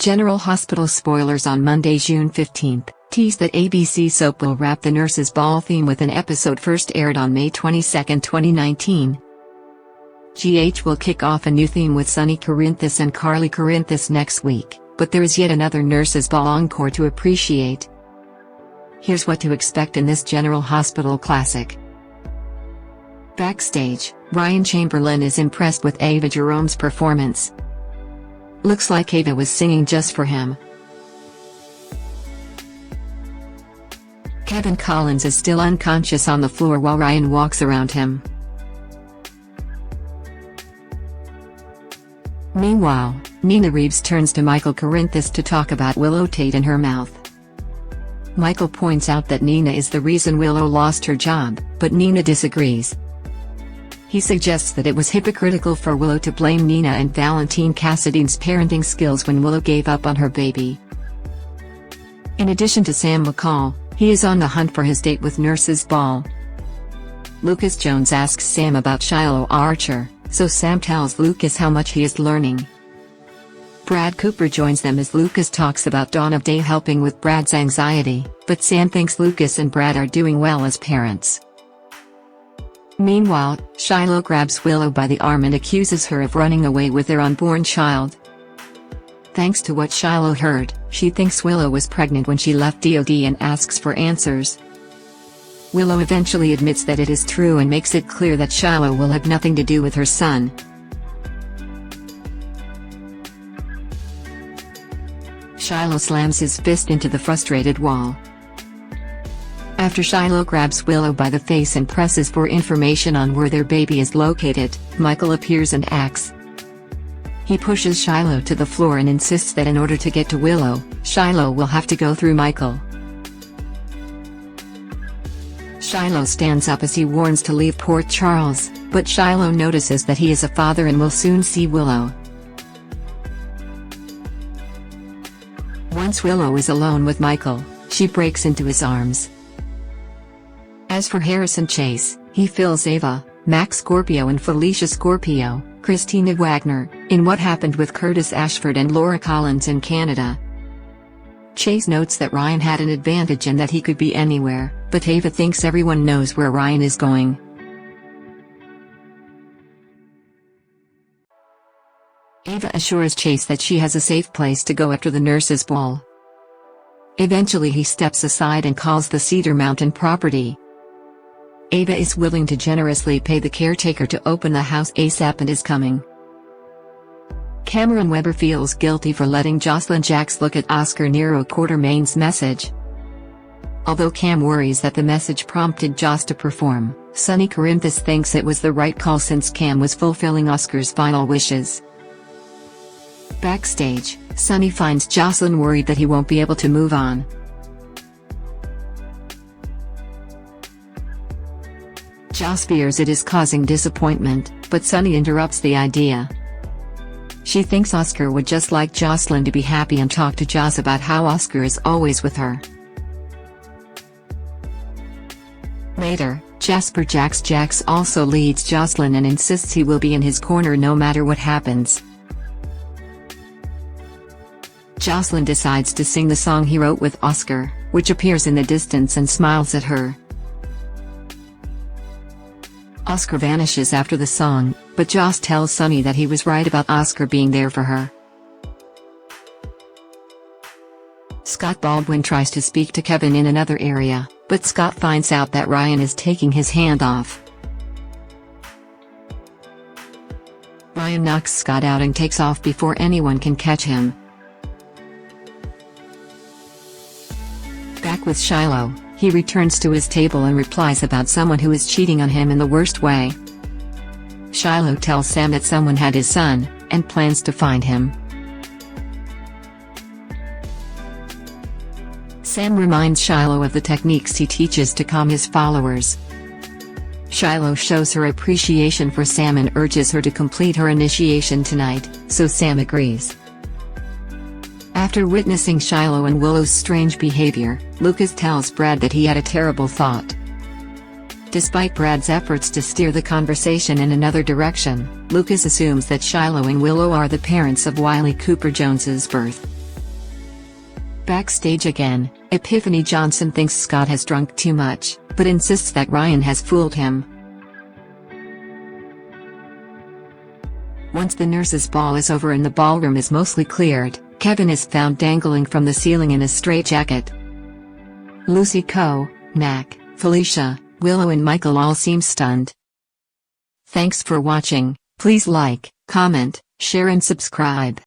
General Hospital spoilers on Monday, June 15, tease that ABC soap will wrap the Nurses Ball theme with an episode first aired on May 22, 2019. GH will kick off a new theme with Sonny Corinthos and Carly Corinthos next week, but there is yet another Nurses Ball encore to appreciate. Here's what to expect in this General Hospital classic. Backstage, Ryan Chamberlain is impressed with Ava Jerome's performance. Looks like Ava was singing just for him. Kevin Collins is still unconscious on the floor while Ryan walks around him. Meanwhile, Nina Reeves turns to Michael Corinthos to talk about Willow Tate in her mouth. Michael points out that Nina is the reason Willow lost her job, but Nina disagrees. He suggests that it was hypocritical for Willow to blame Nina and Valentine Cassidy's parenting skills when Willow gave up on her baby. In addition to Sam McCall, he is on the hunt for his date with Nurses Ball. Lucas Jones asks Sam about Shiloh Archer, so Sam tells Lucas how much he is learning. Brad Cooper joins them as Lucas talks about Dawn of Day helping with Brad's anxiety, but Sam thinks Lucas and Brad are doing well as parents. Meanwhile, Shiloh grabs Willow by the arm and accuses her of running away with their unborn child. Thanks to what Shiloh heard, she thinks Willow was pregnant when she left DoD and asks for answers. Willow eventually admits that it is true and makes it clear that Shiloh will have nothing to do with her son. Shiloh slams his fist into the frustrated wall. After Shiloh grabs Willow by the face and presses for information on where their baby is located, Michael appears and acts. He pushes Shiloh to the floor and insists that in order to get to Willow, Shiloh will have to go through Michael. Shiloh stands up as he warns to leave Port Charles, but Shiloh notices that he is a father and will soon see Willow. Once Willow is alone with Michael, she breaks into his arms. As for Harrison Chase, he fills Ava, Max Scorpio and Felicia Scorpio, Christina Wagner, in what happened with Curtis Ashford and Laura Collins in Canada. Chase notes that Ryan had an advantage and that he could be anywhere, but Ava thinks everyone knows where Ryan is going. Ava assures Chase that she has a safe place to go after the Nurses Ball. Eventually he steps aside and calls the Cedar Mountain property. Ava is willing to generously pay the caretaker to open the house ASAP and is coming. Cameron Weber feels guilty for letting Jocelyn Jacks look at Oscar Nero Quartermain's message. Although Cam worries that the message prompted Joss to perform, Sonny Corinthos thinks it was the right call since Cam was fulfilling Oscar's final wishes. Backstage, Sonny finds Jocelyn worried that he won't be able to move on. Joss fears it is causing disappointment, but Sonny interrupts the idea. She thinks Oscar would just like Jocelyn to be happy and talk to Joss about how Oscar is always with her. Later, Jasper Jacks also leads Jocelyn and insists he will be in his corner no matter what happens. Jocelyn decides to sing the song he wrote with Oscar, which appears in the distance and smiles at her. Oscar vanishes after the song, but Joss tells Sonny that he was right about Oscar being there for her. Scott Baldwin tries to speak to Kevin in another area, but Scott finds out that Ryan is taking his hand off. Ryan knocks Scott out and takes off before anyone can catch him. Back with Shiloh, he returns to his table and replies about someone who is cheating on him in the worst way. Shiloh tells Sam that someone had his son, and plans to find him. Sam reminds Shiloh of the techniques he teaches to calm his followers. Shiloh shows her appreciation for Sam and urges her to complete her initiation tonight, so Sam agrees. After witnessing Shiloh and Willow's strange behavior, Lucas tells Brad that he had a terrible thought. Despite Brad's efforts to steer the conversation in another direction, Lucas assumes that Shiloh and Willow are the parents of Wiley Cooper Jones's birth. Backstage again, Epiphany Johnson thinks Scott has drunk too much, but insists that Ryan has fooled him. Once the nurses' ball is over and the ballroom is mostly cleared, Kevin is found dangling from the ceiling in a straitjacket. Lucy Coe, Mac, Felicia, Willow and Michael all seem stunned. Thanks for watching. Please like, comment, share and subscribe.